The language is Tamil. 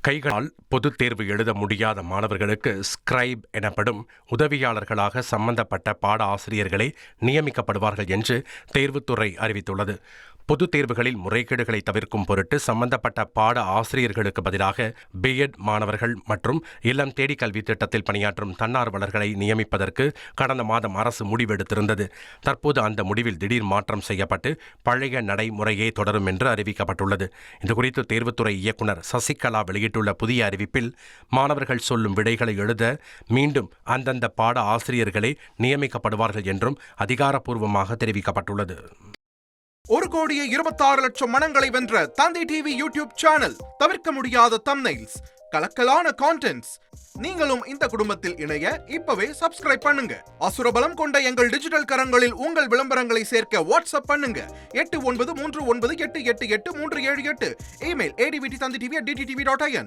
கைகளால் பொதுத் தேர்வு எழுத முடியாத மாணவர்களுக்கு ஸ்கிரைப் எனப்படும் உதவியாளர்களாக சம்பந்தப்பட்ட பாட ஆசிரியர்களே நியமிக்கப்படுவார்கள் என்று தேர்வுத்துறை அறிவித்துள்ளது. பொதுத் தேர்வுகளில் முறைகேடுகளை தவிர்க்கும் பொருட்டு சம்பந்தப்பட்ட பாட ஆசிரியர்களுக்கு பதிலாக பிஎட் மாணவர்கள் மற்றும் இல்லம் தேடி கல்வி திட்டத்தில் பணியாற்றும் தன்னார்வலர்களை நியமிப்பதற்கு கடந்த மாதம் அரசு முடிவெடுத்திருந்தது. தற்போது அந்த முடிவில் திடீர் மாற்றம் செய்யப்பட்டு பழைய நடைமுறையே தொடரும் என்று அறிவிக்கப்பட்டுள்ளது. இதுகுறித்து தேர்வுத்துறை இயக்குநர் சசிகலா வெளியிட்டுள்ள புதிய அறிவிப்பில் மாணவர்கள் சொல்லும் விடைகளை எழுத மீண்டும் அந்தந்த பாட ஆசிரியர்களே நியமிக்கப்படுவார்கள் என்றும் அதிகாரப்பூர்வமாக தெரிவிக்கப்பட்டுள்ளது. 1,26,00,000 மனங்களை வென்ற தந்தி டிவி யூடியூப் சேனல். தவிர்க்க முடியாத தம்ப்நெயில்ஸ், கலக்கலான கான்டென்ட்ஸ். நீங்களும் இந்த குடும்பத்தில் இணைய இப்பவே சப்ஸ்கிரைப் பண்ணுங்க. அசுரபலம் கொண்ட எங்கள் டிஜிட்டல் கரங்களில் உங்கள் விளம்பரங்களை சேர்க்க வாட்ஸ்அப் பண்ணுங்க. 8939888838. Email advttv@dttv.in.